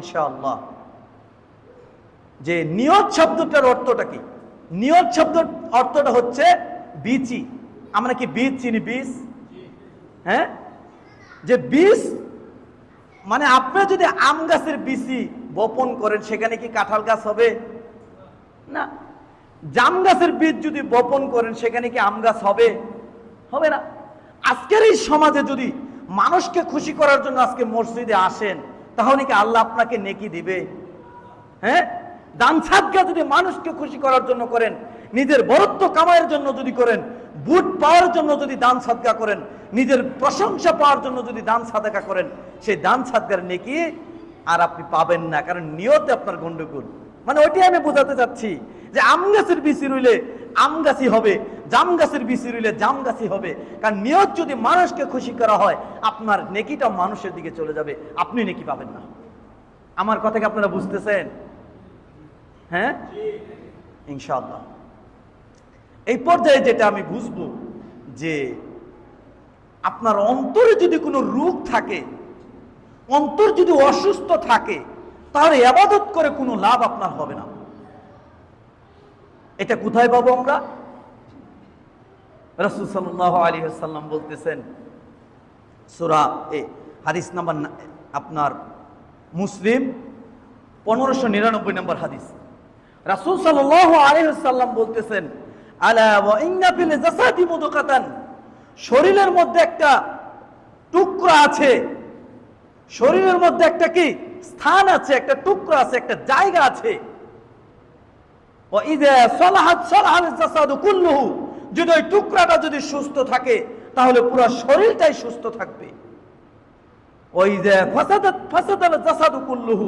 ইনশাআল্লাহ যে নিয়ত শব্দটার অর্থটা কি। নিয়ত শব্দের অর্থটা হচ্ছে বীচি। আমরা কি বীজ চিনি? বীজ, হ্যাঁ, যে বীজ মানে আপনি যদি আম গাছের বীচি বপন করেন সেখানে কি কাঁঠাল গাছ হবে? না। জাম গাছের বীজ যদি বপন করেন সেখানে কি আম গাছ হবে? হবে না। আজকের এই সমাজে যদি মানুষকে খুশি করার জন্য আজকে মসজিদে আসেন তাহলে কি আল্লাহ আপনাকে নেকি দিবে? হ্যাঁ, দান সাদকা যদি মানুষকে খুশি করার জন্য করেন, নিজের বরত্ব কামাইয়ের জন্য যদি করেন, বুট পাওয়ার জন্য যদি দান সাদকা করেন, নিজের প্রশংসা পাওয়ার জন্য যদি দান সাদকা করেন, সেই দান সাদকার নেকি আর আপনি পাবেন না, কারণ নিয়তে আপনার গন্ডগোল। মানে ওইটাই আমি বোঝাতে চাচ্ছি যে আম গাছের বিচি রইলে আম গাছই হবে, জাম গাছের বিচি রইলে জাম গাছই হবে। কারণ নিয়ত যদি মানুষকে খুশি করা হয় আপনার নেকিটা মানুষের দিকে চলে যাবে, আপনি নেকি পাবেন না। আমার কথা কি আপনারা বুঝতেছেন? হ্যাঁ, ইনশাআল্লাহ। এই পর্যায়ে যেটা আমি বুঝবো যে আপনার অন্তরে যদি কোনো রোগ থাকে, অন্তর যদি অসুস্থ থাকে, তাহলে ইবাদত করে কোনো লাভ আপনার হবে না। এটা কোথায় পাবো আমরা? রাসূল সাল্লাল্লাহু আলাইহি ওয়াসাল্লাম বলতেছেন, সূরা হাদিস নাম্বার আপনার মুসলিম 1599 নম্বর হাদিস। রাসূল সাল্লাল্লাহু আলাইহি ওয়াসাল্লাম বলতেছেন, আলা ওয়া ইন্না ফিল জাসাদি মুদগাতান, শরীরের মধ্যে একটা টুকরা আছে, শরীরের মধ্যে একটা কি স্থান আছে, একটা টুকরা আছে, একটা জায়গা আছে। ওয়া ইযা সালাহাত সালাহাল জাসাদু কুল্লুহু, যদি ওই টুকরাটা যদি সুস্থ থাকে তাহলে পুরো শরীরটাই সুস্থ থাকবে। ওয়া ইযা ফাসাদাত ফাসাদাল জাসাদু কুল্লুহু,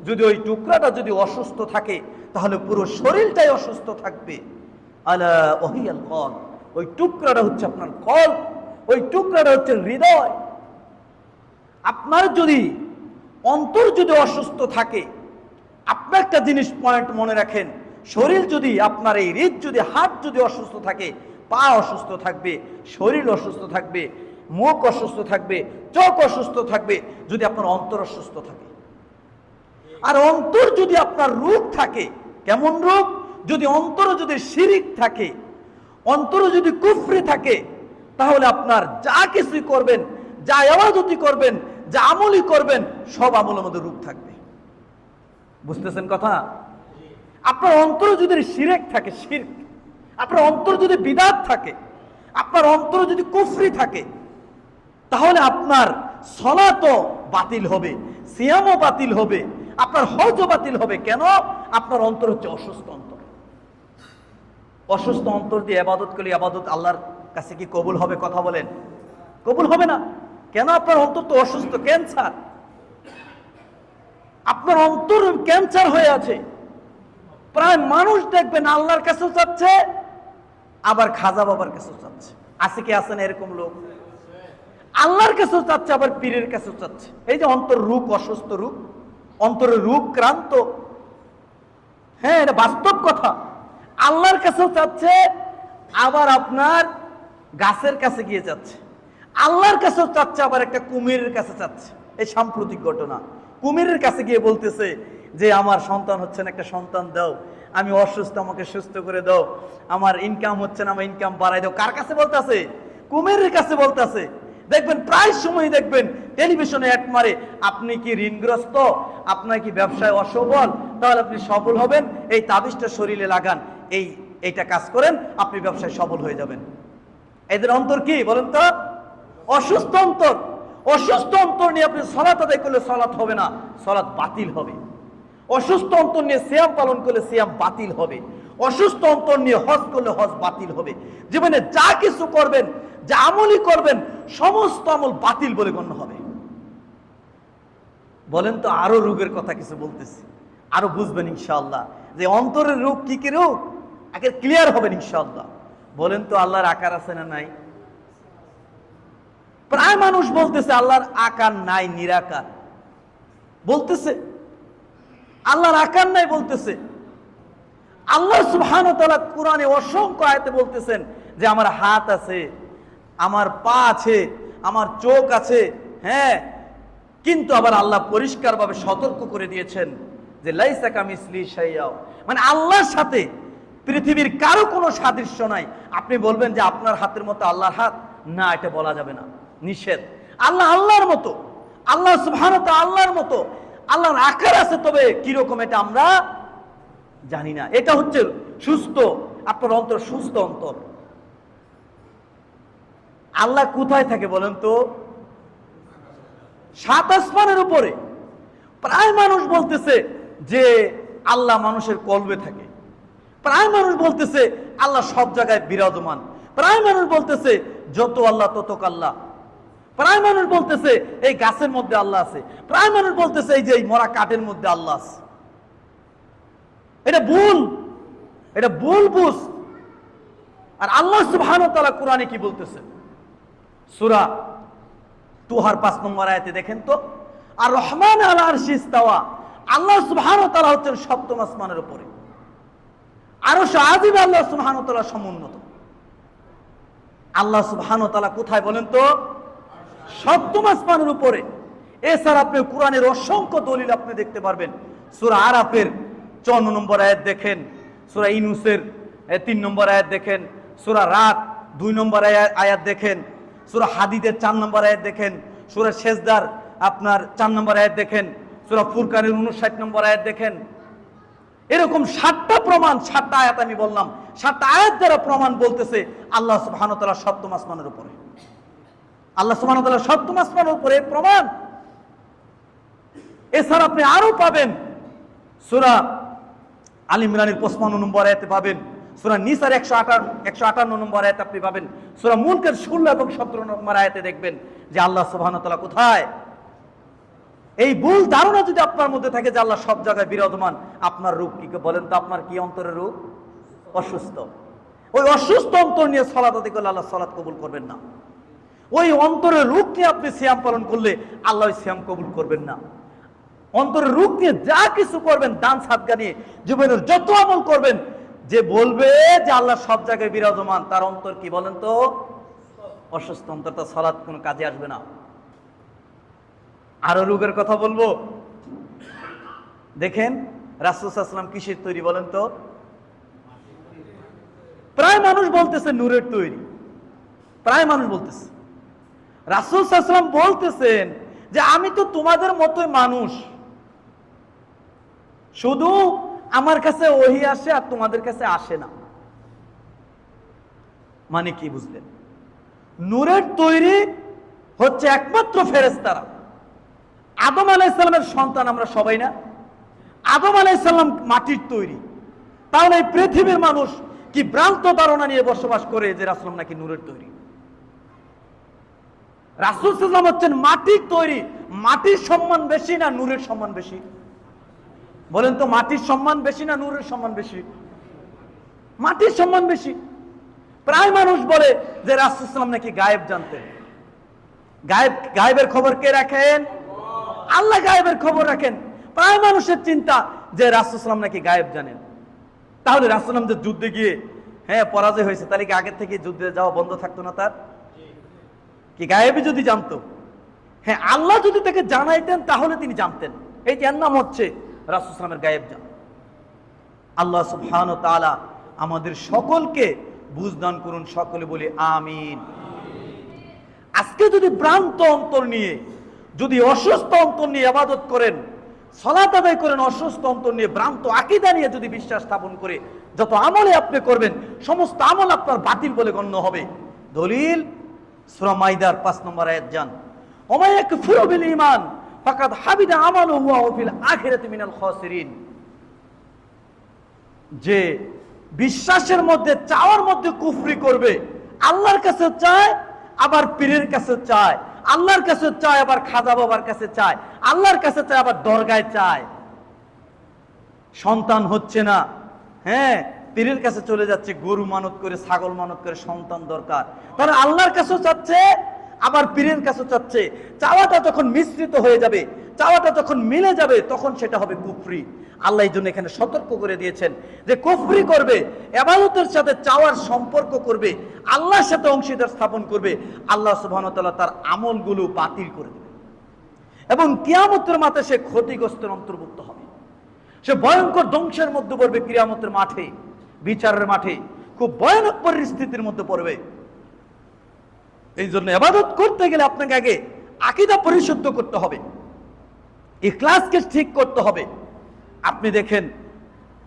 যদি ওই টুকরাটা যদি অসুস্থ থাকে তাহলে পুরো শরীরটাই অসুস্থ থাকবে। আলা ওহিয়াল কলব, ওই টুকরাটা হচ্ছে আপনার কলব, ওই টুকরাটা হচ্ছে হৃদয়। আপনার যদি অন্তর যদি অসুস্থ থাকে, আপনার একটা জিনিস পয়েন্ট মনে রাখেন, শরীর যদি আপনার এই হৃদ যদি হাত যদি অসুস্থ থাকে, পা অসুস্থ থাকবে, শরীর অসুস্থ থাকবে, মুখ অসুস্থ থাকবে, চোখ অসুস্থ থাকবে, যদি আপনার অন্তর অসুস্থ থাকে। আর অন্তর যদি আপনার রোগ থাকে, কেমন রোগ? যদি অন্তরে যদি শিরিক থাকে, অন্তরে যদি কুফরি থাকে, তাহলে আপনার যা কিছুই করবেন, যা ইবাদতি করবেন, যা আমলই করবেন, সব আমলের মধ্যে রোগ থাকবে। বুঝতেছেন কথা? আপনার অন্তরে যদি শিরক থাকে, শিরক, আপনার অন্তরে যদি বিদআত থাকে, আপনার অন্তরে যদি কুফরি থাকে, তাহলে আপনার সালাতও বাতিল হবে, সিয়ামও বাতিল হবে, আপনার হজও বাতিল হবে। কেন? আপনার অন্তর হচ্ছে অসুস্থ অন্তর। অসুস্থ অন্তর দিয়ে ইবাদত করলে ইবাদত আল্লাহর কাছে কি কবুল হবে? কথা বলেন, কবুল হবে না। কেন? আপনার অন্তর তো অসুস্থ, ক্যান্সার। আপনার অন্তর ক্যান্সার হয়ে আছে। প্রায় মানুষ দেখবেন আল্লাহর কাছেও চাচ্ছে, আবার খাজা বাবার কাছেও চাচ্ছে। আছে কি আছে না এরকম লোক? আল্লাহর কাছেও চাচ্ছে, আবার পীরের কাছেও চাচ্ছে। এই যে অন্তর রোগ, অসুস্থ রোগ, অন্তরের রোগ ক্রান্ত। হ্যাঁ, এটা বাস্তব কথা। আল্লাহর কাছেও চাচ্ছে, আবার আপনার গাছের কাছে গিয়ে চাচ্ছে। আল্লাহর কাছেও চাচ্ছে, আবার একটা কুমিরের কাছে চাচ্ছে। এই সাম্প্রতিক ঘটনা, কুমিরের কাছে গিয়ে বলতেছে যে আমার সন্তান হচ্ছে না, একটা সন্তান দাও, আমি অসুস্থ, আমাকে সুস্থ করে দাও, আমার ইনকাম হচ্ছে না, আমার ইনকাম বাড়াই দাও। কার কাছে বলতেছে? কুমিরের কাছে বলতেছে। দেখবেন প্রায় সময় দেখবেন টেলিভিশনে অ্যাড মারে, আপনি কি ঋণগ্রস্ত, আপনার কি ব্যবসায় অসফল, তাহলে আপনি সফল হবেন, এই তাবিজটা শরীরে লাগান, এইটা কাজ করেন, আপনি ব্যবসায় সফল হয়ে যাবেন। এদের অন্তর কি বলেন তো? অসুস্থ অন্তর। অসুস্থ অন্তর নিয়ে আপনি সালাত আদায় করলে সালাত হবে না, সালাত বাতিল হবে। অসুস্থ অন্তর নিয়ে সিয়াম পালন করলে সিয়াম বাতিল হবে। অসুস্থ অন্তর নিয়ে হজ করলে হজ বাতিল হবে। জীবনে যা কিছু করবেন, যা আমলই করবেন, সমস্ত আমল বাতিল বলে গণ্য হবে। বলেন তো, আরো রোগের কথা কিছু বলতেছি, আরো বুঝবেন ইনশাআল্লাহ যে অন্তরের রোগ কি কি রোগ, আগে ক্লিয়ার হবেন ইনশাআল্লাহ। বলেন তো, আল্লাহর আকার আছে না নাই? প্রায় মানুষ বলতেছে আল্লাহর আকার নাই, নিরাকার বলতেছে, আল্লাহর আকার নাই বলতেছে। আল্লাহ সুবহানাহু ওয়া তাআলা কোরআনে অসংখ্য আয়াতে বলতেছেন যে আমার হাত আছে, আমার পা আছে, আমার চোখ আছে, হ্যাঁ, কিন্তু আবার আল্লাহ পরিষ্কারভাবে সতর্ক করে দিয়েছেন যে লাইসা কামিসলি শাইআ, মানে আল্লাহর সাথে পৃথিবীর কারো কোনো সাদৃশ্য নাই। আপনি বলবেন যে আপনার হাতের মতো আল্লাহর হাত, না, এটা বলা যাবে না, নিষেধ। আল্লাহ আল্লাহর মতো, আল্লাহ সুবহানাহু ওয়া তাআলা আল্লাহর মতো, আল্লাহর আকার আছে, তবে কিরকম এটা আমরা জানি না। এটা হচ্ছে সুস্থ, আপনার অন্তর সুস্থ অন্তর। আল্লাহ কোথায় থাকে বলেন তো? সাত আসমানের উপরে। প্রায় মানুষ বলতেছে যে আল্লাহ মানুষের কলবে থাকে, প্রায় মানুষ বলতেছে আল্লাহ সব জায়গায় বিরাজমান, প্রায় মানুষ বলতেছে যত আল্লাহ তত আল্লাহ, প্রায় মানুষ বলতেছে এই গাছের মধ্যে আল্লাহ আছে, প্রায় মানুষ বলতেছে এই যে এই মরা কাঠের মধ্যে আল্লাহ আছে। এটা ভুল, এটা ভুল বুঝ। আর আল্লাহ সুবহানাহু ওয়া তাআলা কোরআনে কি বলতেছে? সূরা তুহার 5 নম্বর আয়াতে দেখেন তো, আর রহমান আলা আরশি ইস্তাওয়া, আল্লাহ সুবহানাহু ওয়া তাআলা হচ্ছেন সপ্তম আসমানের উপরে। আরশ আজিম আল্লাহ সুবহানাহু ওয়া তাআলা সমুন্নত। আল্লাহ সুবহানাহু ওয়া তাআলা কোথায় বলেন তো? সপ্তম আসমানের উপরে। এছাড়া আপনি কোরআনের অসংখ্য দলিল আপনি দেখতে পারবেন। সূরা আরাফের 54 নম্বর আয়াত দেখেন, সূরা ইউনূসের 3 নম্বর আয়াত দেখেন, সূরা রাত 2 নম্বর আয়াত দেখেন, সূরা হাদীদের 4 নম্বর আয়াত দেখেন, সূরা সেজদার আপনার 4 নম্বর আয়াত দেখেন, সূরা ফুরকানের 59 নম্বর আয়াত দেখেন। এরকম 7টা প্রমাণ, 7টা আয়াত আমি বললাম, 7টা আয়াত দ্বারা প্রমাণ বলতেছে আল্লাহ সুবহানাহু ওয়া তাআলা সপ্তম আসমানের উপরে। আল্লাহ সুবহানাহু ওয়া তাআলা সপ্তম আসমানের উপরে প্রমাণ। এছাড়া আপনি আরো পাবেন, সূরা আল ইমরানের 55 নম্বর আয়াতে পাবেন, সূরা নিসার 158 নম্বর আয়াতে আপনি পাবেন, সূরা মুলকের 16 এবং 17 নম্বর আয়াতে দেখবেন যে আল্লাহ সুবহানাহু ওয়া তাআলা কোথায়। এই ভুল ধারণা যদি আপনার মধ্যে থাকে যে আল্লাহ সব জায়গায় বিরাজমান, আপনার রূপ কি বলেন তো? আপনার কি অন্তরের রূপ? অসুস্থ। ওই অসুস্থ অন্তর নিয়ে সালাত আদায় করলে আল্লাহ সালাত কবুল করবেন না। ওই অন্তরের রূপ নিয়ে আপনি সিয়াম পালন করলে আল্লাহ সিয়াম কবুল করবেন না। অন্তরের রূপ নিয়ে যা কিছু করবেন, দান সাদকা নিয়ে জীবনের যত আমল করবেন, যে বলবে যে আল্লাহ সব জায়গায় বিরাজমান, তার অন্তর কি বলেন তো? অসুস্থ অন্তর। তার সালাত কোনো কাজে আসবে না। আরো রোগের কথা বলবো। দেখেন রাসূল সাল্লাল্লাহু আলাইহি ওয়াসাল্লাম কিসের তৈরি বলেন তো? প্রায় মানুষ বলতেছে নূরের তৈরি, প্রায় মানুষ বলতেছে। রাসূল সাল্লাল্লাহু আলাইহি ওয়াসাল্লাম বলতেছেন যে আমি তো তোমাদের মতোই মানুষ, শুধু আমার কাছে ওহী আসে আর তোমাদের কাছে আসে না। মানে কি বুঝলেন? নূরের তৈরি হচ্ছে একমাত্র ফেরেশতারা। আদম আলাইহিস সালামের সন্তান আমরা সবাই না? আদম আলাইহিস সালাম মাটির তৈরি। তাহলে এই পৃথিবীর মানুষ কি ভ্রান্ত ধারণা নিয়ে বসবাস করে যে রাসূল নাকি নূরের তৈরি? রাসূল সাল্লাল্লাহু আলাইহি ওয়াসাল্লাম হচ্ছেন মাটির তৈরি। মাটির সম্মান বেশি না নূরের সম্মান বেশি? বলেন তো, মাটির সম্মান বেশি না নূরের সম্মান বেশি? মাটির সম্মান বেশি। প্রায় মানুষ বলে যে রাসূল সাল্লাল্লাহু আলাইহি ওয়াসাল্লাম নাকি গায়েব জানতেন। গায়েবের খবর কে রাখেন? আল্লাহ গায়েবের খবর রাখেন। প্রায় মানুষের চিন্তা যে রাসূল সাল্লাল্লাহু আলাইহি ওয়াসাল্লাম নাকি গায়েব জানেন। তাহলে রাসূল সাল্লাল্লাহু আলাইহি ওয়াসাল্লাম যে যুদ্ধে গিয়ে পরাজয় হয়েছে, তাহলে কি আগের থেকে যুদ্ধে যাওয়া বন্ধ থাকতো না? তার কি গায়েবী যদি জানতো? আল্লাহ যদি তাকে জানাইতেন তাহলে তিনি জানতেন। এই যে নাম হচ্ছে রাসূল সাল্লাল্লাহু আলাইহি ওয়াসাল্লামের গায়েব জানা। আল্লাহ সুবহানাহু ওয়া তাআলা আমাদের সকলকে বুঝদান করুন, সকলে বলি আমিন। আজকে যদি ভ্রান্ত অন্তর নিয়ে, যদি অসুস্থ অন্তর নিয়ে ইবাদত করেন, সালাত আদায় করেন, অসুস্থ অন্তর নিয়ে, ভ্রান্ত আকীদা নিয়ে যদি বিশ্বাস স্থাপন করে যত আমলে আপনি করবেন, সমস্ত আমল আপনার বাতিল বলে গণ্য হবে। দলিল সূরা মাইদার 5 নম্বর আয়াত যান, ওমা ইয়াকফুরু বিল ঈমান ফাকাদ হাবিদা আমালুহু ওয়া হুয়া ফিল আখিরাতি মিনাল খাসিরিন। যে বিশ্বাসের মধ্যে, চাওয়ার মধ্যে কুফরি করবে, আল্লাহর কাছে চায় আবার পীরের কাছে চায়, আল্লাহর কাছে চায় আবার খাজা বাবার কাছে চায়, আল্লাহর কাছে চায় আবার দরগায় চায়, সন্তান হচ্ছে না, পীরের কাছে চলে যাচ্ছে, গরু মানত করে, ছাগল মানত করে সন্তান দরকার, তাহলে আল্লাহর কাছেও চাচ্ছে আবার পীরের কাছে চাচ্ছে। চাওয়াটা যখন মিশ্রিত হয়ে যাবে, চাওয়াটা যখন মিলে যাবে, তখন সেটা হবে কুফরি। আল্লাহ এই জন্য এখানে সতর্ক করে দিয়েছেন যে কুফরি করবে, ইবাদতের সাথে চাওয়ার সম্পর্ক করবে, আল্লাহর সাথে অংশীদার স্থাপন করবে, আল্লাহ সুবহানাহু ওয়া তাআলা তার আমলগুলো বাতিল করে দেবে। এবং কিয়ামতের মাঠে সে ক্ষতিগ্রস্তের অন্তর্ভুক্ত হবে, সে ভয়ঙ্কর ধ্বংসের মধ্যে পড়বে। কিয়ামতের মাঠে, বিচারের মাঠে খুব ভয়ানক পরিস্থিতির মধ্যে পড়বে। এই জন্য ইবাদত করতে গেলে আপনাকে আগে আকীদা পরিশুদ্ধ করতে হবে, ইখলাসকে ঠিক করতে হবে। আপনি দেখেন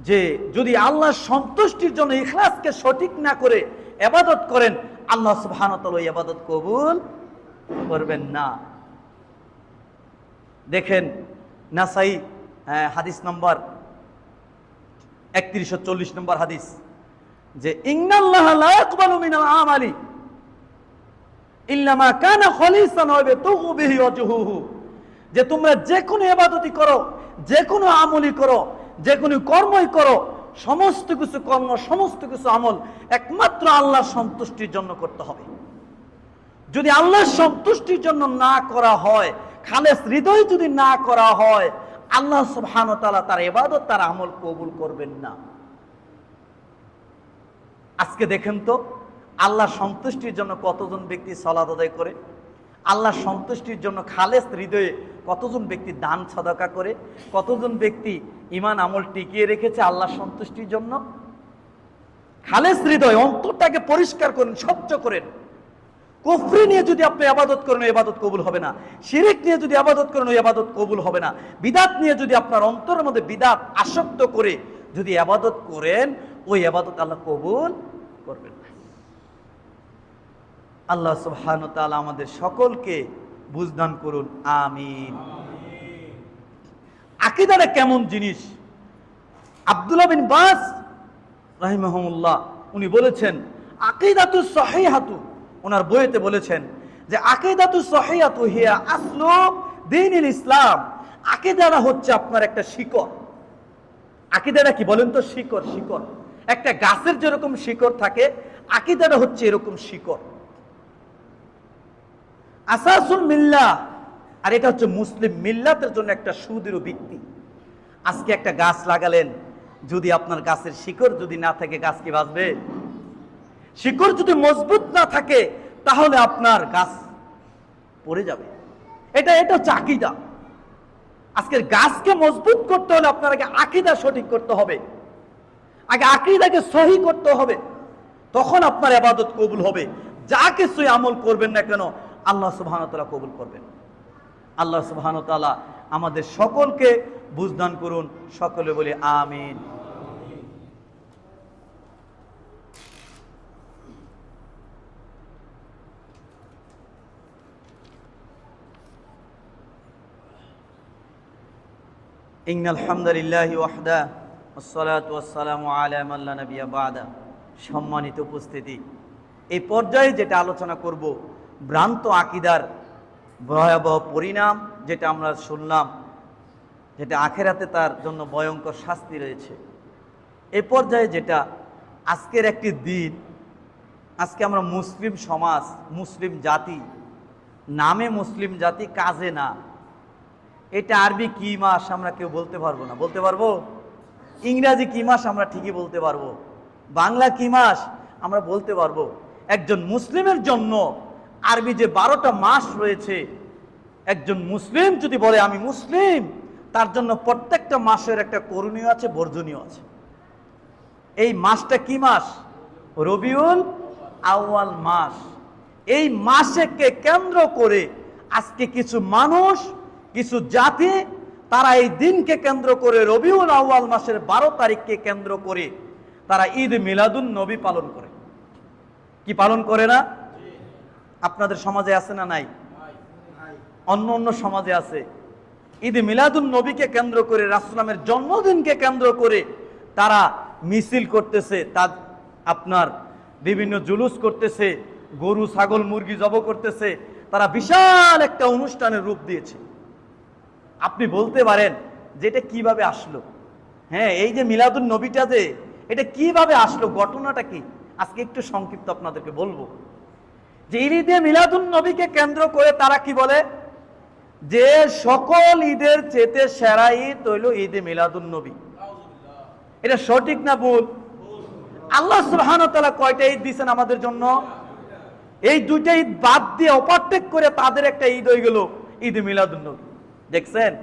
যে যদি আল্লাহর সন্তুষ্টির জন্য ইখলাসকে সঠিক না করে ইবাদত করেন, আল্লাহ সুবহানাহু ওয়া তাআলা ওই ইবাদত কবুল করবেন না। দেখেন নাসাই হাদিস নম্বর 3140 নম্বর হাদিস, যে ইন্নাল্লাহা লা ইয়াকবালু মিনাল আমালি ইল্লা মা কানা খালিসান ওয়া ইয়াবতাগু বিহি ওয়াজহুহু, যে তোমরা যে কোনো ইবাদতই করো, যে কোনো আমলই করো, যে কোনো কর্মই করো, সমস্ত কিছু কর্ম, সমস্ত কিছু আমল একমাত্র আল্লাহর সন্তুষ্টির জন্য করতে হবে। যদি আল্লাহর সন্তুষ্টির জন্য না করা হয়, খালেস হৃদয় যদি না করা হয়, আল্লাহ সুবহানাহু ওয়া তাআলা তার ইবাদত, তার আমল কবুল করবেন না। আজকে দেখেন তো আল্লাহর সন্তুষ্টির জন্য কতজন ব্যক্তি সালাত আদায় করে, আল্লাহর সন্তুষ্টির জন্য খালেস হৃদয়ে কতজন ব্যক্তি দান সাদাকা করে, কতজন ব্যক্তি ঈমান আমল টিকিয়ে রেখেছে আল্লাহর সন্তুষ্টির জন্য। খালেস হৃদয়, অন্তরটাকে পরিষ্কার করেন, স্বচ্ছ করেন। কুফরি নিয়ে যদি আপনি ইবাদত করেন, ইবাদত কবুল হবে না। শিরক নিয়ে যদি ইবাদত করেন, ইবাদত কবুল হবে না। বিদআত নিয়ে যদি আপনার অন্তরের মধ্যে বিদআত আসক্ত করে যদি ইবাদত করেন, ওই ইবাদত আল্লাহ কবুল করবেন না। আল্লাহ সুবহানাহু ওয়া তাআলা আমাদের সকলকে বুঝদান করুন, আমিন। আকীদাটা কেমন জিনিস? আব্দুল্লাহ বিন বাস রাহিমাহুল্লাহ উনি বলেছেন, আকীদাতু সহিহাতু, ওনার বইতে বলেছেন যে আকীদাতু সহিহাতু হিয়া আসলু দ্বীনিল ইসলাম। আকীদাটা হচ্ছে আপনার একটা শিকড়। আকীদাটা কি বলেন তো? শিকড়। শিকড়, একটা গাছের যেরকম শিকড় থাকে, আকীদাটা হচ্ছে এরকম শিকড়। আসাসুল মিল্লাহ, আর এটা হচ্ছে মুসলিম মিল্লাতের জন্য একটা সুদৃঢ় ভিত্তি। আজকে একটা গাছ লাগালেন, যদি আপনার গাছের শিকড় যদি না থাকে, গাছ কি বাঁচবে? শিকড় যদি মজবুত না থাকে, তাহলে আপনার গাছ পড়ে যাবে। এটা হচ্ছে আকীদা। আজকের গাছকে মজবুত করতে হলে আপনার আগে আকীদা সঠিক করতে হবে, আগে আকীদাকে সহি করতে হবে, তখন আপনার ইবাদত কবুল হবে। যা কিছুই আমল করবেন না কেন, আল্লাহ সুবহানাহু ওয়া তাআলা কবুল করবেন। আল্লাহ সুবহানাহু ওয়া তাআলা আমাদের সকলকে বুঝদান করুন, সকলে বলি আমিন। ইন্নাল হামদুলিল্লাহি ওয়াহদা ওয়াসসালাতু ওয়াসসালামু আলা মান লা নাবিয়্যা বা'দা। সম্মানিত উপস্থিতি, এই পর্যায়ে যেটা আলোচনা করব, ভ্রান্ত আকীদার ভয়াবহ পরিণাম, যেটা আমরা শুনলাম, যেটা আখেরাতে তার জন্য ভয়ঙ্কর শাস্তি রয়েছে। এই পর্যায়ে যেটা আজকের একটি দিন, আজকে আমরা মুসলিম সমাজ, মুসলিম জাতি, নামে মুসলিম জাতি, কাজে না। এটা আরবি কি মাস আমরা কেউ বলতে পারবো না। বলতে পারবো? ইংরাজি কি মাস আমরা ঠিকই বলতে পারবো, বাংলা কি মাস আমরা বলতে পারবো। একজন মুসলিমের জন্য আরবি যে 12টা মাস রয়েছে, একজন মুসলিম যদি বলে আমি মুসলিম, তার জন্য প্রত্যেকটা মাসের একটা করণীয় আছে, বর্জনীয় আছে। এই মাসটা কি মাস? রবিউল আউয়াল মাস। এই মাসকে কেন্দ্র করে আজকে কিছু মানুষ, কিছু জাতি, তারা এই দিনকে কেন্দ্র করে রবিউল আউয়াল মাসের 12 তারিখকে কেন্দ্র করে তারা ঈদ মিলাদুন নবী পালন করে। কি পালন করে না? আপনাদের সমাজে আছে না নাই? অন্য অন্য সমাজে আছে। ঈদ মিলাদুন নবীকে কেন্দ্র করে, রাসূলের জন্মদিনকে কেন্দ্র করে তারা মিছিল করতেছে, তার আপনার বিভিন্ন জুলুস করতেছে, গরু ছাগল মুরগি জবাই করতেছে, তারা বিশাল একটা অনুষ্ঠানের রূপ দিয়েছে। আপনি বলতে পারেন যে এটা কিভাবে আসলো? হ্যাঁ, এই যে মিলাদুন নবীটা, যে এটা কিভাবে আসলো, ঘটনাটা কি? আজকে একটু সংক্ষিপ্ত আপনাদেরকে বলবো। যে ঈদে মিলাদুন নবীকে কেন্দ্র করে তারা কি বলে, যে সকল ঈদের চেয়ে সেরা ঈদ হইল ঈদে মিলাদুন নবী। এটা সঠিক না ভুল? আল্লাহ সুবহানাহু ওয়া তাআলা কয়টা ঈদ দিয়েছেন আমাদের জন্য? এই দুইটা ঈদ বাদ দিয়ে ওভারটেক করে তাদের একটা ঈদ হয়ে গেল ঈদে মিলাদুন নবী। দেখছেন?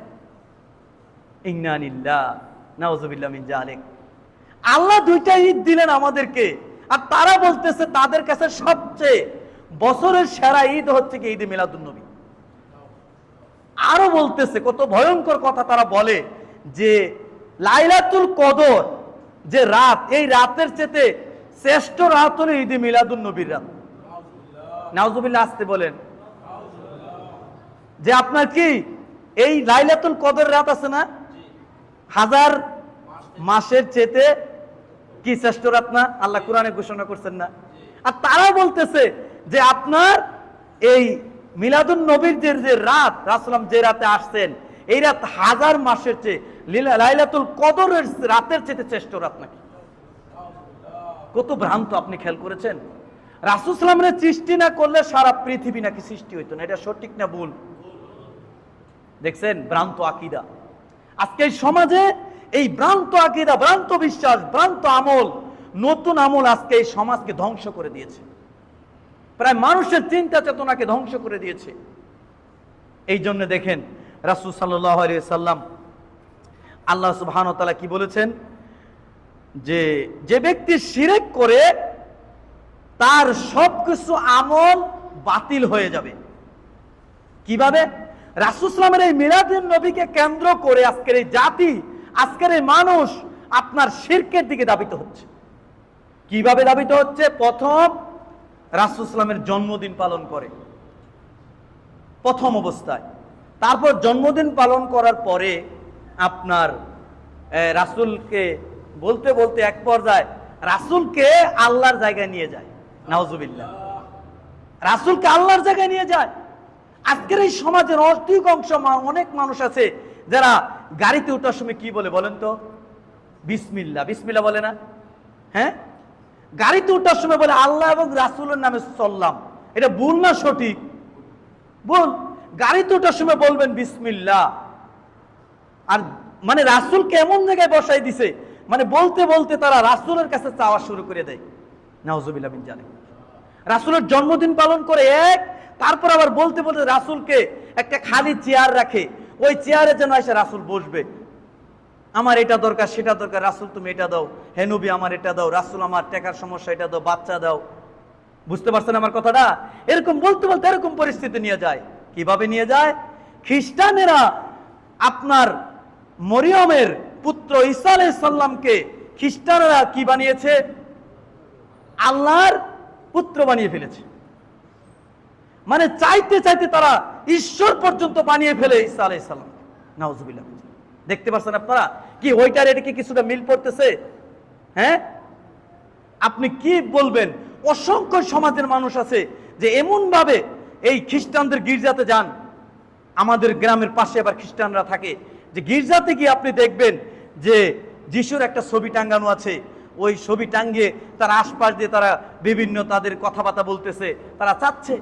ইন্না লিল্লাহ নাউযুবিল্লাহ মিন যালিক। আল্লাহ দুইটা ঈদ দিলেন আমাদেরকে, আর তারা বলতেছে তাদের কাছে সবচেয়ে বছরের সেরা ঈদ হচ্ছে কি ঈদে মিলাদুন নবী। আরো বলতেছে, কত ভয়ঙ্কর কথা তারা বলে যে লাইলাতুল কদর যে রাত, এই রাতের চেয়ে শ্রেষ্ঠ রাত হলো ঈদে মিলাদুন নবীর রাত। নাউযুবিল্লাহ আসতে বলেন। যে আপনার কি এই লাইলাতুল কদর রাত আছে না, 1000 মাসের চেতে কি শ্রেষ্ঠ রাত না? আল্লাহ কোরআনে ঘোষণা করছেন না? আর তারা বলতেছে যে আপনার এই মিলাদুন নবীর যে রাত, রাসূলুল্লাহ যে রাতে আসছেন, এই রাত 1000 মাসের চেয়ে লাইলাতুল কদরের রাতের চেয়ে শ্রেষ্ঠ রাত নাকি? কত ভ্রান্ত! আপনি খেয়াল করেছেন? রাসূল সাল্লাল্লাহু আলাইহি ওয়াসাল্লাম সৃষ্টি না করলে সারা পৃথিবী নাকি সৃষ্টি হইতো না। এটা সঠিক না ভুল? দেখছেন ভ্রান্ত আকীদা। আজকে এই সমাজে এই ভ্রান্ত আকীদা, ভ্রান্ত বিশ্বাস, ভ্রান্ত আমল, নতুন আমল আজকে এই সমাজকে ধ্বংস করে দিয়েছে, প্রায় মানুষের চিন্তা চেতনাকে ধ্বংস করে দিয়েছে। এই জন্য দেখেন রাসূল সাল্লাল্লাহু আলাইহি ওয়াসাল্লাম, আল্লাহ সুবহানাহু ওয়া তাআলা কি বলেছেন, যে যে ব্যক্তি শিরক করে তার সবকিছু আমল বাতিল হয়ে যাবে। কিভাবে? রাসূল সাল্লাল্লাহু আলাইহি ওয়াসাল্লামের এই মিলাদুন নবীকে কেন্দ্র করে আজকের এই জাতি, আজকের এই মানুষ আপনার শিরকের দিকে ধাবিত হচ্ছে। কিভাবে ধাবিত হচ্ছে? প্রথম রাসূল সাল্লাল্লাহু আলাইহি ওয়াসাল্লামের জন্মদিন পালন করে প্রথম অবস্থায়, তারপর জন্মদিন পালন করার পরে আপনার রাসূলকে বলতে বলতে এক পর্যায়ে রাসূলকে আল্লাহর জায়গায় নিয়ে যায়। নাউযুবিল্লাহ। রাসূলকে আল্লাহর জায়গায় নিয়ে যায়। আজকের এই সমাজের অধিকাংশ অনেক মানুষ আছে যারা গাড়িতে ওঠার সময় কি বলে বলেন তো? বিসমিল্লাহ। বিসমিল্লাহ বলে না? হ্যাঁ, গাড়িতে ওঠার সময় বলে আল্লাহ এবং রাসূলের নামে চললাম। এটা ভুল না সঠিক? ভুল। গাড়িতে ওঠার সময় বলবেন বিসমিল্লাহ। আর মানে রাসূলকে এমন জায়গায় বসাই দিছে, মানে বলতে বলতে তারা রাসূলের কাছে চাওয়া শুরু করে দেয়। নাউযুবিল্লাহ মিন যালিক। রাসূলের জন্মদিন পালন করে এক, তারপর আবার বলতে বলতে রাসূলকে একটা খালি চেয়ার রাখে, ওই চেয়ারে যেন এসে রাসূল বসবে। আমার এটা দরকার, সেটা দরকার, রাসূল তুমি এটা দাও, হে নবী আমার এটা দাও, রাসূল আমার টাকার সমস্যা, এটা দাও, বাচ্চা দাও। বুঝতে পারছেন আমার কথাটা? এরকম বলতে বলতে এরকম পরিস্থিতি নিয়ে যায়। কিভাবে নিয়ে যায়? খ্রিস্টানেরা আপনার মরিয়মের পুত্র ঈসা আলাইহিস সালামকে খ্রিস্টানেরা কি বানিয়েছে? আল্লাহর পুত্র বানিয়ে ফেলেছে। মানে চাইতে চাইতে তারা ঈশ্বর পর্যন্ত বানিয়ে ফেলে ঈসা আলাইহিস সালাম। নাউযুবিল্লাহ। দেখতে পাচ্ছেন আপনারা কি ওইটার এটা কি কিছুটা মিল পড়তেছে? হ্যাঁ, আপনি কি বলবেন? অসংখ্য সমাজের মানুষ আছে যে এমন ভাবে এই খ্রিস্টানদের গির্জাতে যান, আমাদের গ্রামের পাশে আবার খ্রিস্টানরা থাকে, যে গির্জাতে গিয়ে আপনি দেখবেন যে যিশুর একটা ছবি টাঙ্গানো আছে, ওই ছবি টাঙ্গিয়ে তার আশপাশ দিয়ে তারা বিভিন্ন তাদের কথাবার্তা বলতেছে, তারা চাচ্ছে,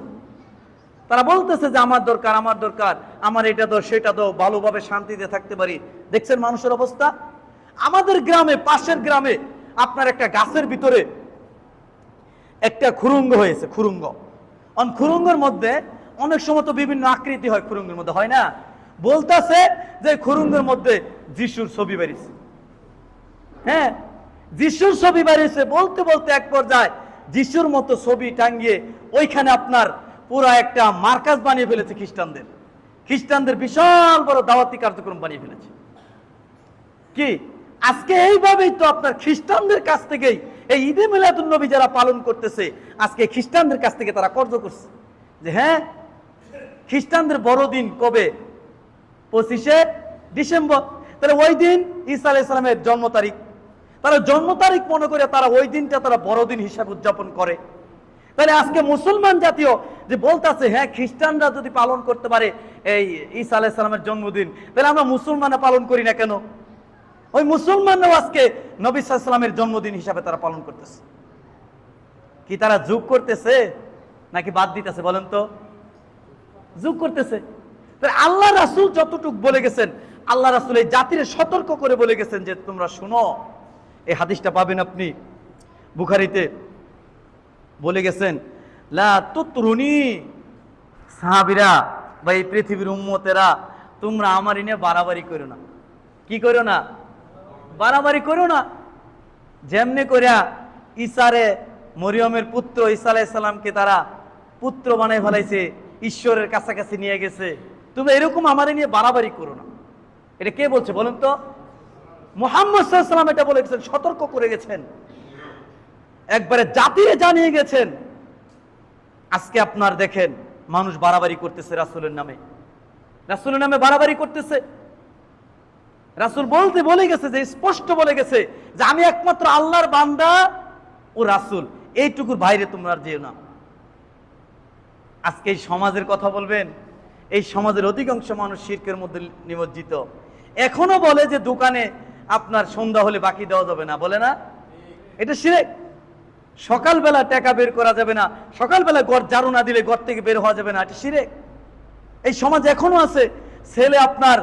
তারা বলতেছে যে আমার দরকার, আমার দরকার, আমার এটা দাও, সেটা দাও, ভালোভাবে শান্তিতে থাকতে পারি। দেখছেন মানুষের অবস্থা? আমাদের গ্রামে, পাশের গ্রামে আপনার একটা গাছের ভিতরে একটা খুরুঙ্গ হয়েছে। খুরুঙ্গ, খুরুঙ্গের মধ্যে অনেক সময় তো বিভিন্ন আকৃতি হয়, খুরুঙ্গের মধ্যে হয় না? বলতেছে যে খুরুঙ্গের মধ্যে যিশুর ছবি বেরিয়েছে। হ্যাঁ, যিশুর ছবি বেরিয়েছে। বলতে বলতে এক পর্যায়ে যিশুর মতো ছবি টাঙ্গিয়ে ওইখানে আপনার পুরা একটা মার্কাজ বানিয়ে ফেলেছে খ্রিস্টানদের বিশাল বড় দাওয়াতি কার্যক্রম বানিয়ে ফেলেছে। কি আজকে এইভাবেই তো আপনার খ্রিস্টানদের কাছ থেকেই এই ঈদে মিলাদুন নবী যারা পালন করতেছে, আজকে খ্রিস্টানদের কাছ থেকে তারা কর্জ করছে যে হ্যাঁ, খ্রিস্টানদের বড়দিন কবে? 25শে ডিসেম্বর। তাহলে ওই দিন ঈসা আলাইহিস সালামের জন্ম তারিখ, তারা জন্ম তারিখ মনে করে তারা ওই দিনটা তারা বড়দিন হিসাবে উদযাপন করে। তাহলে আজকে মুসলমান জাতীয় যে বলতেছে হ্যাঁ, খ্রিস্টানরা যদি পালন করতে পারে এই ঈসা আলাইহিস সালামের জন্মদিন, তাহলে আমরা মুসলমানরা পালন করি না কেন? ওই মুসলমানরাও আজকে নবী সাল্লাল্লাহু আলাইহি ওয়াসাল্লামের জন্মদিন হিসাবে তারা পালন করতেছে। কি তারা যোগ করতেছে নাকি বাদ দিতেছে বলেন তো? যোগ করতেছে। তাহলে আল্লাহ রাসূল যতটুকু বলে গেছেন, আল্লাহ রাসূল এই জাতির সতর্ক করে বলে গেছেন যে তোমরা শুনো। এই হাদিসটা পাবেন আপনি বুখারীতে, বলে গেছেন লা তুতরুনি, সাহাবীরা বা এই পৃথিবীর উম্মতেরা তোমরা আমারই নিয়ে বাড়াবাড়ি করো না। কি করো না? বাড়াবাড়ি করো না। যেমনি করিয়া ঈসারে, মরিয়মের পুত্র ঈসা আলাইহিস সালামকে তারা পুত্র বানাই ফেলাইছে, ঈশ্বরের কাছাকাছি নিয়ে গেছে, তুমি এরকম আমারে নিয়ে বাড়াবাড়ি করো না। এটা কে বলছে বলেন তো? মুহাম্মদ সাল্লাল্লাহু আলাইহি ওয়াসাল্লাম এটা বলে গেছেন, সতর্ক করে গেছেন, একবারে জাতিরে জানিয়ে গেছেন। আজকে আপনার দেখেন মানুষ বাড়াবাড়ি করতেছে রাসূলের নামে, রাসূলের নামে বাড়াবাড়ি করতেছে। রাসূল বলে গেছে, যে স্পষ্ট বলে গেছে যে আমি একমাত্র আল্লাহর বান্দা ও রাসূল, এইটুকুর বাইরে তোমরা আর যেও না। আজকে এই সমাজের কথা বলবেন, এই সমাজের অধিকাংশ মানুষ শিরকের মধ্যে নিমজ্জিত। এখনো বলে যে দোকানে আপনার সন্ধ্যা হলে বাকি দেওয়া যাবে না, বলে না? এটা শিরক। সকালবেলা টাকা বের করা যাবে না, সকালবেলা ঘর ঝাড়ু না দিলে ঘর থেকে বের হওয়া যাবে না, এটা শিরক। এই সমাজ এখনো আছে। ছেলে আপনার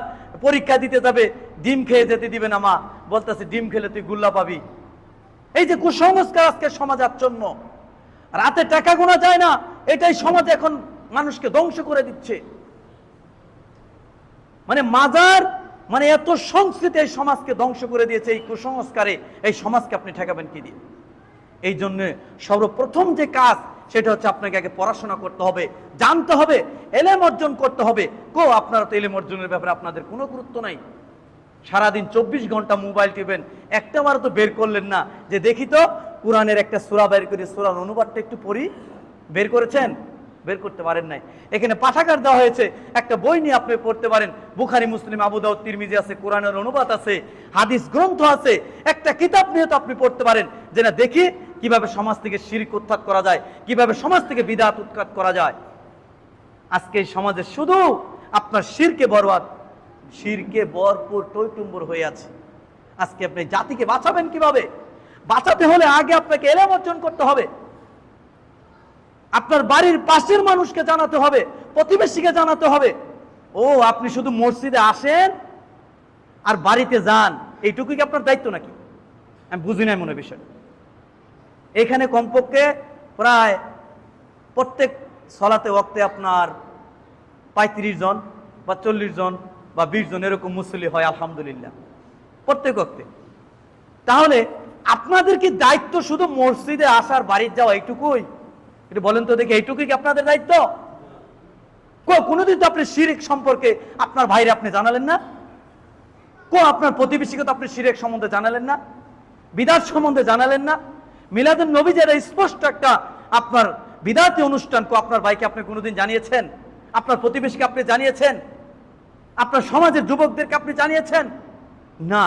পরীক্ষা দিতে যাবে, ডিম খেয়ে যেতে দিবে না মা, বলতেছে ডিম খেলে তুই গুল্লা পাবি। এই যে কুসংস্কার আজকে সমাজ আচ্ছন্ন। রাতে টাকা গোনা যায় না, এটাই সমাজ এখন মানুষকে ধ্বংস করে দিচ্ছে। মানে মাজার, মানে এত সংস্কৃতি এই সমাজকে ধ্বংস করে দিয়েছে। এই কুসংস্কারে এই সমাজকে আপনি ঠেকাবেন কি দিয়ে? এই জন্য সর্বপ্রথম যে কাজ সেটা হচ্ছে আপনাকে আগে পড়াশোনা করতে হবে, জানতে হবে, এলেম অর্জন করতে হবে। আপনারা তো এলেম অর্জনের ব্যাপারে আপনাদের কোনো গুরুত্ব নাই। সারাদিন 24 ঘন্টা মোবাইল টিপেন, একটা বার তো বের করলেন না যে দেখি তো কোরআনের একটা সূরা বের করে সূরার অনুবাদটা একটু পড়ি। বের করেছেন? বের করতে পারেন নাই। এখানে পাঠাগার দেওয়া হয়েছে, একটা বই নিয়ে আপনি পড়তে পারেন। বুখারী, মুসলিম, আবু দাউদ, তিরমিজি আছে, কোরআনের অনুবাদ আছে, হাদিস গ্রন্থ আছে। একটা কিতাব নিয়ে তো আপনি পড়তে পারেন যে না দেখি কিভাবে সমাজ থেকে শিরক উৎখাত করা যায়, কিভাবে সমাজ থেকে বিদআত উৎখাত করা যায়। আজকে এই সমাজে শুধু আপনার শিরকে বরবাদ, শিরকে ভরপুর টইটুম্বর হয়ে আছে। আজকে আপনি জাতিকে বাঁচাবেন কিভাবে? বাঁচাতে হলে আগে আপনাকে এলেম অর্জন করতে হবে। আপনার বাড়ির পাশের মানুষকে জানাতে হবে, প্রতিবেশীকে জানাতে হবে। আপনি শুধু মসজিদে আসেন আর বাড়িতে যান, এইটুকুই কি আপনার দায়িত্ব নাকি? আমি বুঝি নাই মনে বিষয়। এখানে কমপক্ষে প্রায় প্রত্যেক সলাতে ওয়াক্তে আপনার 35 জন বা 40 জন বা 20 জন এরকম মুসল্লি হয় আলহামদুলিল্লাহ প্রত্যেক ওয়াক্তে। তাহলে আপনাদের কি দায়িত্ব শুধু মসজিদে আসার, বাড়ির যাওয়া, এইটুকুই? এটা বলেন তো দেখি, এইটুকুই কি আপনাদের দায়িত্ব? কোনোদিন তো আপনি শিরক সম্পর্কে আপনার ভাইরে আপনি জানালেন না। আপনার প্রতিবেশীকে তো আপনি শিরক সম্বন্ধে জানালেন না, বিদআত সম্বন্ধে জানালেন না। মিলাদুন নবী যারা স্পষ্ট একটা আপনার বিদআতি অনুষ্ঠান, আপনার ভাইকে আপনি কোনোদিন জানিয়েছেন? আপনার প্রতিবেশীকে আপনি জানিয়েছেন? আপনার সমাজের যুবকদেরকে আপনি জানিয়েছেন? না।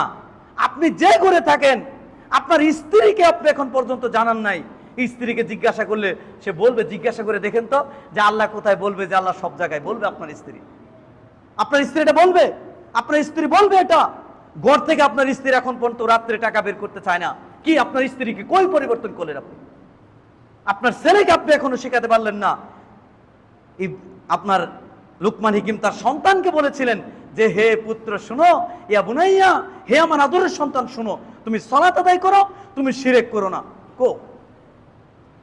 আপনি যে করে থাকেন, আপনার স্ত্রীকে আপনি এখন পর্যন্ত জানান নাই। স্ত্রীকে জিজ্ঞাসা করলে সে বলবে, জিজ্ঞাসা করে দেখেন তো যে আল্লাহ কোথায়, বলবে যে আল্লাহ সব জায়গায়, বলবে আপনার স্ত্রী। আপনার স্ত্রী এটা বলবে, আপনার স্ত্রী বলবে এটা। ঘর থেকে আপনার স্ত্রী এখন পর্যন্ত রাত্রে টাকা বের করতে চায় না। কি আপনার স্ত্রীকে কই পরিবর্তন করলেন আপনি? আপনার ছেলেকে আপনি এখনো শেখাতে পারলেন না। আপনার লুকমান হিকিম তার সন্তানকে বলেছিলেন যে হে পুত্র শুনো, ইয়া বুনাইয়া, হে আমার আদরের সন্তান শুনো, তুমি সালাত আদায় করো, তুমি শিরক করো না।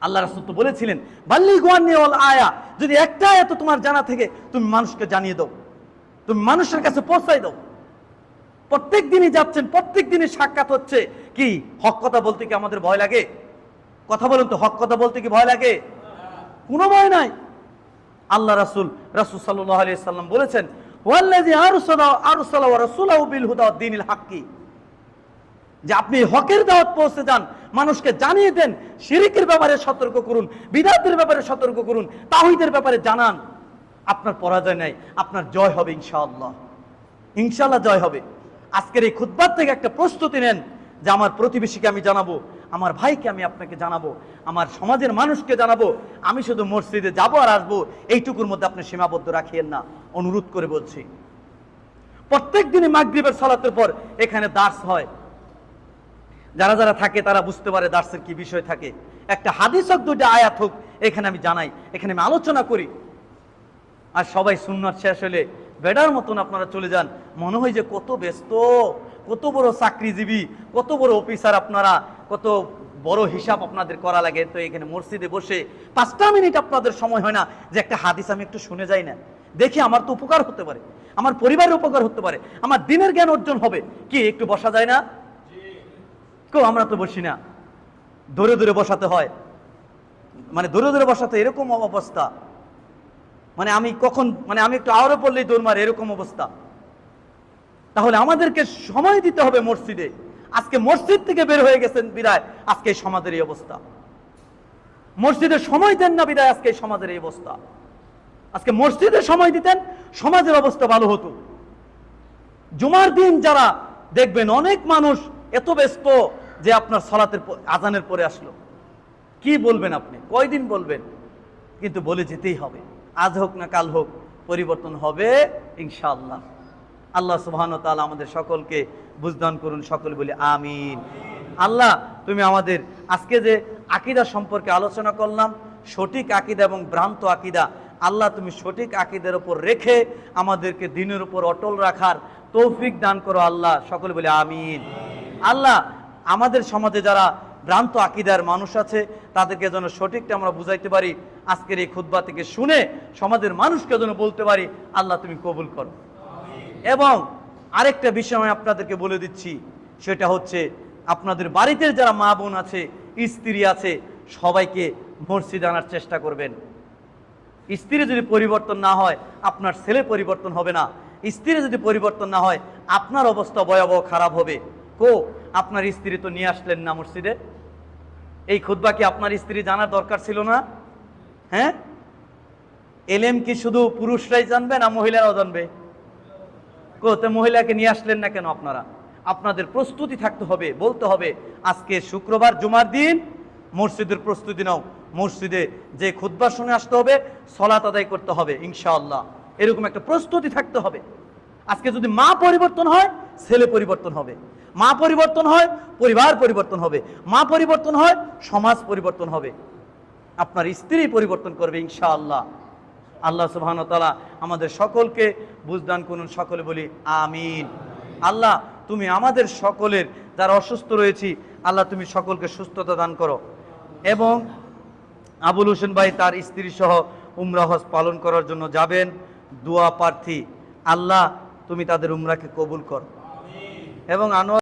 আল্লাহ রাসূল তো বলেছিলেন বাল্লিগু আন্নী ওয়াল আয়া, যদি একটা আয়াত তোমার জানা থেকে তুমি মানুষকে জানিয়ে দাও, তুমি মানুষের কাছে পৌঁছাই দাও। প্রত্যেক দিনই যাচ্ছেন, প্রত্যেক দিনই সাক্ষাৎ হচ্ছে। কি হক কথা বলতে কি আমাদের ভয় লাগে? কথা বলুন তো, হক কথা বলতে কি ভয় লাগে? কোনো ভয় নাই। আল্লাহ রাসূল সাল্লাল্লাহু আলাইহি সাল্লাম বলেছেন ওয়াল্লাযী আরসালা ওয়া রাসূলাহু বিল হুদা ওয়াদ দীনিল হাক্কি, যে আপনি হকের দাওয়াত পৌঁছে যান, মানুষকে জানিয়ে দেন, শিরকের ব্যাপারে সতর্ক করুন, বিদআতের ব্যাপারে সতর্ক করুন, তাওহীদের ব্যাপারে জানান। আপনার পরাজয় নাই, আপনার জয় হবে ইনশাআল্লাহ। ইনশাআল্লাহ জয় হবে। আজকের এই খুতবা থেকে একটা প্রস্তুতি নেন যে আমার প্রতিবেশীকে আমি জানাবো, আমার ভাইকে আমি আপনাকে জানাবো, আমার সমাজের মানুষকে জানাবো। আমি শুধু মসজিদে যাবো আর আসবো, এইটুকুর মধ্যে আপনি সীমাবদ্ধ রাখিয়েন না, অনুরোধ করে বলছি। প্রত্যেক দিনই মাগরিবের সালাতের পর এখানে দার্স হয়। যারা যারা থাকে তারা বুঝতে পারে দার্সের কি বিষয় থাকে। একটা হাদিস হোক, দুইটা আয়াত হোক, এখানে আমি জানাই, এখানে আমি আলোচনা করি। আর সবাই সুন্নাত শেষ হলে বেডার মতন আপনারা চলে যান। মনে হয় যে কত ব্যস্ত, কত বড় চাকরিজীবী, কত বড় অফিসার আপনারা, কত বড় হিসাব আপনাদের করা লাগে। তো এখানে মসজিদে বসে 5টা মিনিট আপনাদের সময় হয় না যে একটা হাদিস আমি একটু শুনে যাই না, দেখি আমার তো উপকার হতে পারে, আমার পরিবারের উপকার হতে পারে, আমার দিনের জ্ঞান অর্জন হবে। কি একটু বসা যায় না? কেউ আমরা তো বসি না, দূরে দূরে বসাতে হয়। মানে দূরে দূরে বসাতে এরকম অবস্থা, মানে আমি কখন, মানে আমি একটু আওয়ারে পড়লেই দৌড় মারে, এরকম অবস্থা। তাহলে আমাদেরকে সময় দিতে হবে মসজিদে। আজকে মসজিদ থেকে বের হয়ে গেছেন বিদায় আজকে এই সমাজের এই অবস্থা। মসজিদে সময় দেন না বিদায় আজকে এই সমাজের এই অবস্থা। আজকে মসজিদে সময় দিতেন, সমাজের অবস্থা ভালো হতো। জুমার দিন যারা দেখবেন অনেক মানুষ এত ব্যস্ত যে আপনার সালাতের আজানের পরে আসলো, কি বলবেন আপনি? কয়দিন বলবেন? কিন্তু বলে যেতেই হবে, আজ হোক না কাল হোক পরিবর্তন হবে ইনশাআল্লাহ। আল্লাহ সুবহানাহু ওয়া তাআলা আমাদের সকলকে বুঝদান করুন, সকলে বলি আমিন। আল্লাহ তুমি আমাদের আজকে যে আকীদা সম্পর্কে আলোচনা করলাম, সঠিক আকীদা এবং ভ্রান্ত আকীদা, আল্লাহ তুমি সঠিক আকীদার উপর রেখে আমাদেরকে দ্বীনের উপর অটল রাখার তৌফিক দান করো আল্লাহ, সকলে বলি আমিন। আল্লাহ আমাদের সমাজে যারা ভ্রান্ত আকীদার মানুষ আছে তাদেরকে যেন সঠিকটা আমরা বুঝাইতে পারি, আজকের এই খুতবা থেকে শুনে সমাজের মানুষকে যেন বলতে পারি, আল্লাহ তুমি কবুল করো। এবং আরেকটা বিষয় আমি আপনাদেরকে বলে দিচ্ছি, সেটা হচ্ছে আপনাদের বাড়িতে যারা মা বোন আছে, স্ত্রী আছে, সবাইকে মসজিদে আনার চেষ্টা করবেন। স্ত্রী যদি পরিবর্তন না হয় আপনার ছেলে পরিবর্তন হবে না, স্ত্রী যদি পরিবর্তন না হয় আপনার অবস্থা ভয়াবহ খারাপ হবে। আপনার স্ত্রী তো নিয়ে আসলেন না মসজিদে, এই খুতবা কি আপনার স্ত্রী জানার দরকার ছিল না? হ্যাঁ, এলেম কি শুধু পুরুষরাই জানবে না মহিলারাও জানবে? তো মহিলাকে নিয়ে আসলেন না কেন আপনারা? আপনাদের প্রস্তুতি থাকতে হবে, বলতে হবে আজকে শুক্রবার জুমার দিন, মসজিদের প্রস্তুতি নাও, মসজিদে যে খুতবা শুনে আসতে হবে, সালাত আদায় করতে হবে ইনশাআল্লাহ, এরকম একটা প্রস্তুতি থাকতে হবে। আজকে যদি মা পরিবর্তন হয় ছেলে পরিবর্তন হবে, মা পরিবর্তন হয় পরিবার পরিবর্তন হবে, মা পরিবর্তন হয় সমাজ পরিবর্তন হবে, আপনার স্ত্রী পরিবর্তন করবে ইনশাআল্লাহ। আল্লাহ সুবহানাহু ওয়া তাআলা আমাদের সকলকে বুঝদান করুন, সকলে বলি আমিন। আল্লাহ তুমি আমাদের সকলের যারা অসুস্থ রয়েছি, আল্লাহ তুমি সকলকে সুস্থতা দান করো। এবং আবুল হোসেন ভাই তার স্ত্রী সহ উমরা হজ পালন করার জন্য যাবেন, দোয়া প্রার্থী, আল্লাহ তুমি তাদের উমরাকে কবুল করো। এবং আনোয়ার